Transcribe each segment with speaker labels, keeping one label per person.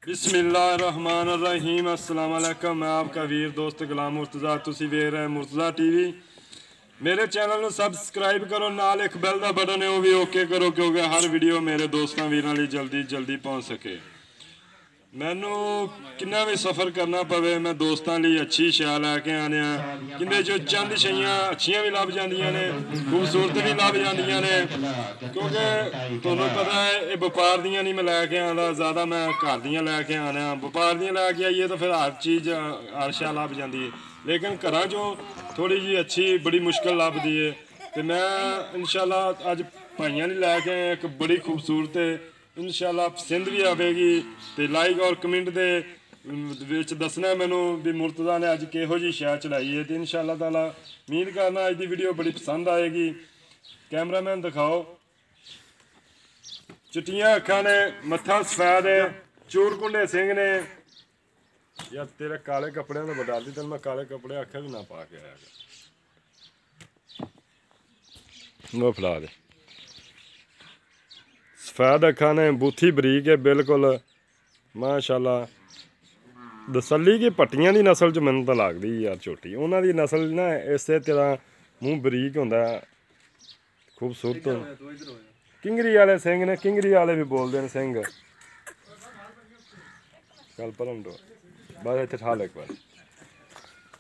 Speaker 1: बिस्मिल्लाहिर्रहमानिर्रहीम। अस्सलाम वालेकुम। मैं आपका वीर दोस्त गुलाम मुर्तज़ा। तुसी वेख रहे मुर्तज़ा टीवी। मेरे चैनल को सबसक्राइब करो, नाल एक बैल का बटन है वह भी ओके करो, क्योंकि हर वीडियो मेरे दोस्तों वीरों लिए जल्दी जल्दी पहुँच सके। मैनू किन्ना भी सफ़र करना पवे, मैं दोस्तों लिए अच्छी शै लैके आने कि जो चंद शइयां अच्छियां भी लभ जांदियां ने, खूबसूरत भी लभ जांदियां ने, क्योंकि तुहानू पता है ये व्यापार दियां नहीं मैं लैके आंदा, ज़्यादा मैं घर दियां लैके आना। व्यापार दियां लैके आइए तो फिर हर चीज़ हर शै लभ जाती है, लेकिन घरां चों थोड़ी जी अच्छी बड़ी मुश्किल लभदी है। तो मैं इंशाअल्लाह अज भाइयां नहीं लैके आए, एक बड़ी खूबसूरत इंशाअल्लाह पसंद भी आएगी। तो लाइक और कमेंट के दसना मैनू भी मुर्तज़ा ने अज किहो जी शै चढ़ाई है। तो इंशाअल्लाह ताला उम्मीद करना अज की वीडियो बड़ी पसंद आएगी। कैमरामैन दिखाओ। चिट्टियां अखां ने, मत्था सफैद है, चूरकुंडे सिंह ने। यार तेरे काले कपड़े ने बता दी, तेन मैं काले कपड़े आख्या भी ना पा के आया। वो फैला दे। सफेद अखा ने, बूथी बरीक है बिल्कुल माशाअल्लाह। तसल्ली की पट्टियां की नस्ल च मैनू तो लगदी यार झोटी, उन्होंने नस्ल ना इस तरह मूँह बरीक होंदा, खूबसूरत। किंगरी वाले सिंह ने, किंगरी वाले भी बोलते हैं सिंह। कल परम दो बस इतने ठा एक बार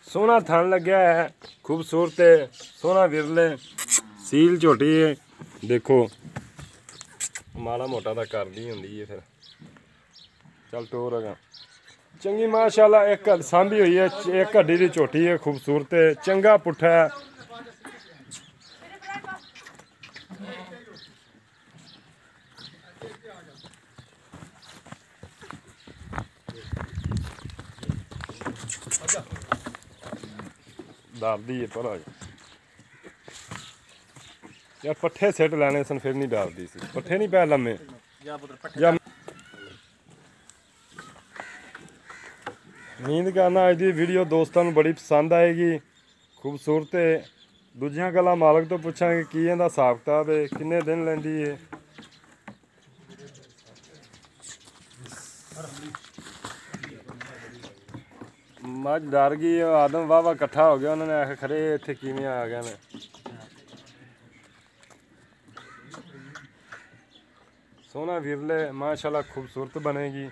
Speaker 1: सोहना थन लग्या है, खूबसूरत है, सोहना विरले सील झोटी है। देखो माड़ा मोटा तो कर दी होंदी है, फिर चल टोर अगा चंगी माशाल्लाह। एक सांभी हुई है, एक हड्डी की झोटी है, खूबसूरत है, चंगा पुट्ठा है। डरदी है पर यार पट्ठे सिट लैने सन, फिर नहीं डरदी सी। पट्ठे नहीं पै लम्मे या उम्मीद करना अज की वीडियो दोस्तों को बड़ी पसंद आएगी। खूबसूरत है। दूजिया गल्लां मालक तो पुछांगे की इहदा हिसाब किताब है, किन्ने दिन लैंदी है। मज डर गई, आदम वाह वाह कट्ठा हो गया, उन्होंने आखिर खरे इत्थे किवें आ गए ने। सोहना विरले माशाल्लाह खूबसूरत बनेगी।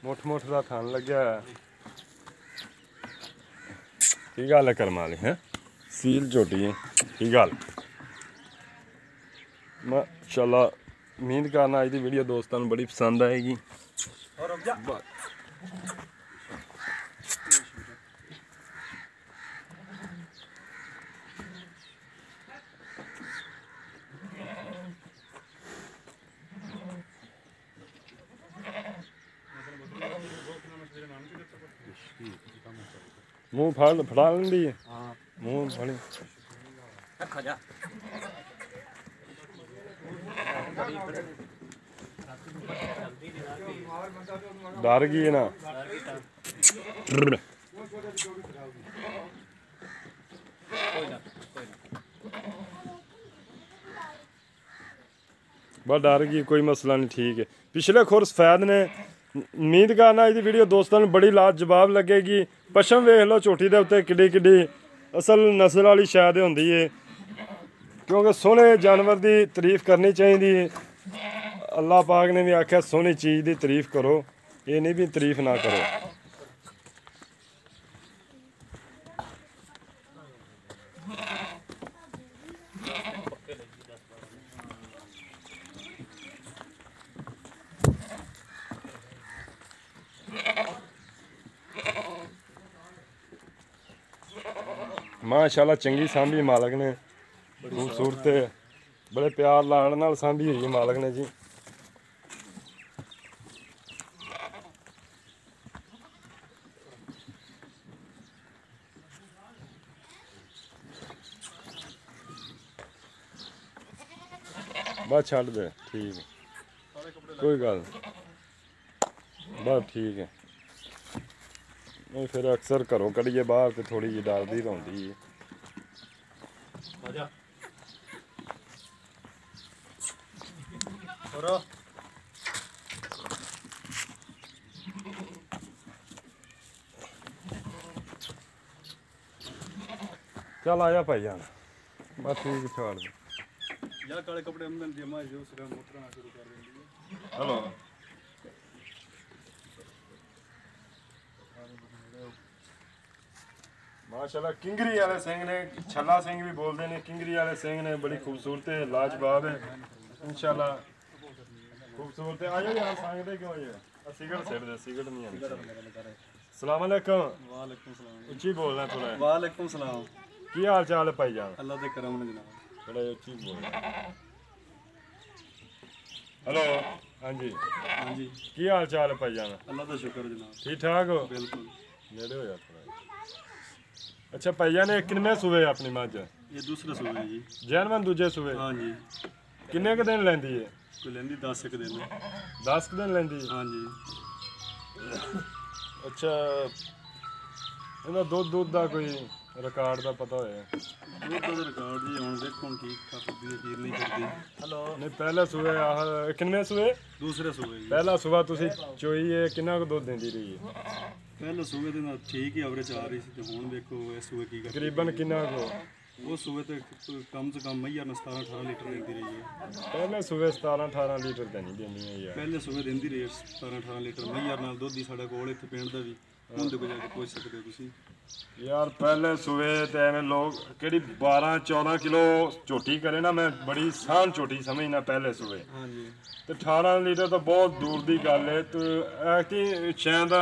Speaker 1: मुठ मुठ का थन लग्या है। की गल है करम वाली है, सील झोटी है। की गल माशाल्लाह। उम्मीद करना अज की वीडियो दोस्तों को बड़ी पसंद आएगी। मुँह फड़ा लेंदी है, मुँह फड़ी डर गई है ना। बस डर गई, कोई मसला नहीं, ठीक है। पिछले खुर सफैद ने। उम्मीद करना अज की वीडियो दोस्तों को बड़ी लाजवाब लगेगी। पछम वेख लो झोटी के उत्ते किड्डी किड्डी असल नस्ल वाली शायद होंदी है, क्योंकि सोहने जानवर की तारीफ करनी चाहिए। अल्लाह पाक ने भी आख्या सोहनी चीज़ की तारीफ करो, ये नहीं भी तारीफ ना करो। माशाल्लाह चंगी सांभी मालक ने, खूबसूरत बड़े प्यार लाड़ नाल सांभी हुई मालक ने जी। बस छड़ दे, ठीक है, कोई गल बस ठीक है। नहीं फिर अक्सर घरों कढ़िए बाहर तो थोड़ी जी डरदी रौंदी है। ਚੱਲ ਆਇਆ ਭਾਈ ਜਾਨ ਬਸ ਠੀਕ ਛੋੜ ਦੇ
Speaker 2: ਯਾ ਕਾਲੇ ਕੱਪੜੇ ਅੰਦਰ ਦੀ ਮਾਂ ਜੋ ਸਰਾ ਮੋਟਰਾਂ ਸ਼ੁਰੂ ਕਰ ਦਿੰਦੀ ਹੈ।
Speaker 1: ਹਲੋ माशाल्लाह किंगरी वाले सिंह ने छला सिंह भी बोलते हैं किंगरी वाले सिंह ने बड़ी खूबसूरत है लाजवाब है इंशाल्लाह खूबसूरत है आयो यार सांगदे क्यों ये सिगरेट सेट दे सिगरेट नहीं आनी अस्सलाम वालेकुम
Speaker 2: वालेकुम सलाम
Speaker 1: उच्ची बोलना थोड़ा
Speaker 2: वालेकुम सलाम
Speaker 1: की हाल चाल है भाईजान
Speaker 2: अल्लाह दे करम ने जनाब
Speaker 1: बड़ा उच्ची बोल हेलो हाँ जी की हाल चाल है भाईजान
Speaker 2: अल्लाह दा शुक्र जनाब
Speaker 1: ठीक ठाक हो
Speaker 2: बिल्कुल
Speaker 1: नेड़े हो यार अच्छा भैया ने किन्ने सूबे अपनी मझ
Speaker 2: ये दूसरा सूबा है जी
Speaker 1: जैनवन दूजे सूबे
Speaker 2: हाँ जी
Speaker 1: किन्ने क दिन लेंदी है
Speaker 2: कोई लेंदी 10 एक दिन
Speaker 1: 10 दिन लेंदी
Speaker 2: हाँ जी
Speaker 1: अच्छा इन्हें दूध दा कोई रिकॉर्ड दा पता होया
Speaker 2: दूध दा रिकॉर्ड जी हुन देखो हुन ठीक ठाक दी खीर नहीं करदी हेलो
Speaker 1: नहीं पहले सूबे आह किन्ने सूबे
Speaker 2: दूसरे सूबे जी
Speaker 1: पहला सूबा तुसी चोई है किन्ना को दूध देंदी रही है
Speaker 2: पहले सूबे ਦੇ ਨਾਲ ਠੀਕ ਹੀ ਐਵਰੇਜ ਆ ਰਹੀ ਸੀ ਤੇ ਹੁਣ ਵੇਖੋ ਇਸ ਸੂਬੇ ਕੀ ਕਰ
Speaker 1: तकरीबन किन्ना को
Speaker 2: ਉਹ ਸੂਬੇ ਤੇ ਕਮ ਸੇ ਕਮ ਮਈਆ 17 18 ਲੀਟਰ ਦਿੰਦੀ ਰਹੀ ਹੈ
Speaker 1: पहले सूबे 17 18 लीटर देनी देनी है यार
Speaker 2: ਪਹਿਲੇ ਸੂਬੇ ਦਿੰਦੀ ਰਹੀ 17 18 ਲੀਟਰ ਮਈਆ ਨਾਲ ਦੁੱਧ ਹੀ ਸਾਡਾ ਕੋਲ ਇੱਥੇ ਪਿੰਡ ਦਾ ਵੀ ਹੁਣ ਤੇ ਕੋਈ ਜਾ ਕੇ ਪੁੱਛ ਸਕਦੇ ਹੋ ਤੁਸੀਂ
Speaker 1: यार पहले सूबे ते एवें लोग केड़ी 12 14 किलो झोटी करे ना मैं बड़ी सान झोटी समझना पहले सूबे
Speaker 2: हाँ जी
Speaker 1: ਤੇ 18 ਲੀਟਰ ਤਾਂ ਬਹੁਤ ਦੂਰ ਦੀ ਗੱਲ ਹੈ ਤੇ ਐਕਟੀ ਸ਼ਾਇਦ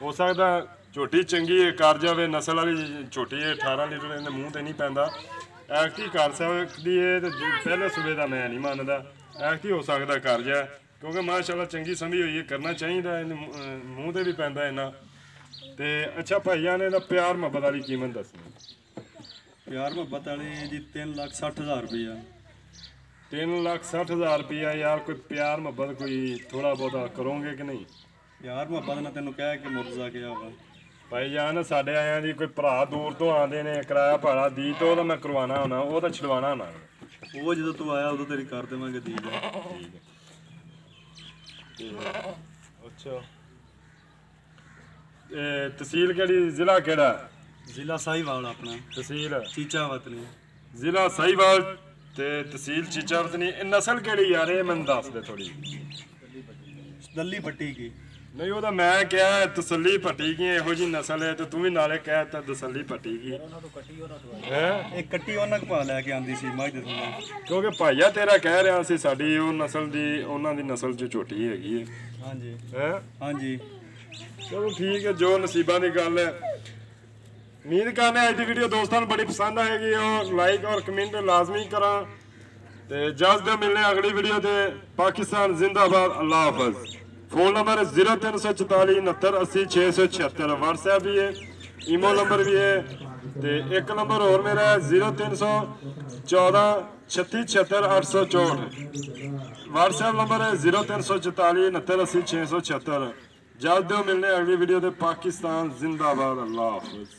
Speaker 1: ਹੋ ਸਕਦਾ ਝੋਟੀ ਚੰਗੀ ਕਰ ਜਾਵੇ ਨਸਲ ਵਾਲੀ ਝੋਟੀ 18 ਲੀਟਰ ਇਹਦੇ ਮੂੰਹ ਤੇ ਨਹੀਂ ਪੈਂਦਾ ਐਕਟੀ ਕਰ ਸਕਦੀ ਹੈ ਤੇ ਪਹਿਲੇ ਸੂਬੇ ਦਾ ਮੈਂ ਨਹੀਂ ਮੰਨਦਾ ਐਕਟੀ ਹੋ ਸਕਦਾ ਕਰ ਜਾ ਕਿਉਂਕਿ ਮਾਸ਼ਾਅੱਲਾ ਚੰਗੀ ਸਮਝੀ ਹੋਈ ਹੈ ਕਰਨਾ ਚਾਹੀਦਾ ਇਹਨੇ ਮੂੰਹ ਤੇ ਵੀ ਪੈਂਦਾ ਇਹਨਾਂ ਤੇ ਅੱਛਾ ਭਾਈਆਂ ਨੇ ਇਹਦਾ ਪਿਆਰ ਮੁਹੱਬਤ ਵਾਲੀ ਕੀਮਤ ਦੱਸਣੀ
Speaker 2: ਪਿਆਰ ਮੁਹੱਬਤ ਵਾਲੀ ਜੀ 3,60,000 ਰੁਪਇਆ
Speaker 1: 3,60,000 रुपया यार कोई प्यार मोहब्बत कोई थोड़ा बहुत करोगे कि नहीं
Speaker 2: ਪਿਆਰ ਮੁਹੱਬਤ ਨਾਲ ਤੈਨੂੰ ਕਹਿ ਕੇ ਮੁਰਜ਼ਾ ਗਿਆ ਵਾ
Speaker 1: ਭਾਈ ਜਾਨ ਸਾਡੇ ਆਇਆਂ ਦੀ ਕੋਈ ਭਰਾ ਦੂਰ ਤੋਂ ਆਉਂਦੇ ਨੇ ਕਿਰਾਇਆ ਭਾੜਾ ਦੀ ਤੋਂ ਉਹਦਾ ਮੈਂ ਕਰਵਾਉਣਾ ਹੋਣਾ ਉਹ ਤਾਂ ਛਡਵਾਉਣਾ ਹੋਣਾ
Speaker 2: ਉਹ ਜਦੋਂ ਤੂੰ ਆਇਆ ਉਦੋਂ ਤੇਰੀ ਕਰ ਦੇਵਾਂਗੇ ਦੀ
Speaker 1: ਠੀਕ ਹੈ ਅੱਛਾ ਇਹ ਤਹਿਸੀਲ ਕਿਹੜੀ ਜ਼ਿਲ੍ਹਾ ਕਿਹੜਾ
Speaker 2: ਜ਼ਿਲ੍ਹਾ ਸਾਹੀਵਾਲ ਆਪਣਾ
Speaker 1: ਤਹਿਸੀਲ
Speaker 2: ਚੀਚਾ ਵਤਨੀ
Speaker 1: ਜ਼ਿਲ੍ਹਾ ਸਾਹੀਵਾਲ ਤੇ ਤਹਿਸੀਲ ਚੀਚਾਵਤਨੀ ਇਹ ਨਸਲ ਕਿਹੜੀ ਯਾਰ ਇਹ ਮੈਨੂੰ ਦੱਸ ਦੇ ਥੋੜੀ
Speaker 2: ਦੱਲੀ ਪੱਟੀ ਕੀ
Speaker 1: ਨਹੀਂ ਉਹਦਾ ਮੈਂ ਕਿਹਾ ਤਸੱਲੀ ਪੱਟੀ ਕੀ ਇਹੋ ਜੀ ਨਸਲ ਹੈ ਤੇ ਤੂੰ ਵੀ ਨਾਲੇ ਕਹਿ ਤਾ ਤਸੱਲੀ ਪੱਟੀ ਕੀ ਹੈ
Speaker 2: ਇਹ ਕੱਟੀ ਉਹਨਾਂ ਕੋਲ ਪਾ ਲੈ ਕੇ ਆਂਦੀ ਸੀ ਮੱਝ ਦੇ ਥੱਲੇ
Speaker 1: ਕਿਉਂਕਿ ਭਾਈਆ ਤੇਰਾ ਕਹਿ ਰਿਹਾ ਸੀ ਸਾਡੀ ਉਹ ਨਸਲ ਦੀ ਉਹਨਾਂ ਦੀ ਨਸਲ ਚ ਝੋਟੀ ਹੈਗੀ ਹੈ
Speaker 2: ਹਾਂਜੀ
Speaker 1: ਹੈ
Speaker 2: ਹਾਂਜੀ
Speaker 1: ਚਲੋ ਠੀਕ ਹੈ ਜੋ ਨਸੀਬਾਂ ਦੀ ਗੱਲ ਹੈ उम्मीद करने आज की वीडियो दोस्तों बड़ी पसंद आएगी और लाइक और कमेंट लाजमी करा ते इजाजत मिलने अगली वीडियो दे पाकिस्तान जिंदाबाद अल्लाह हाफिज फोन नंबर 0344 69 80 676 व्हाट्सएप भी है ईमो नंबर भी है ते एक नंबर और मेरा है 0314 36 76 864 व्हाट्सएप नंबर है 0344 69 80 676 इजाजत मिलने अगली वीडियो दे पाकिस्तान जिंदाबाद अल्लाह हाफिज।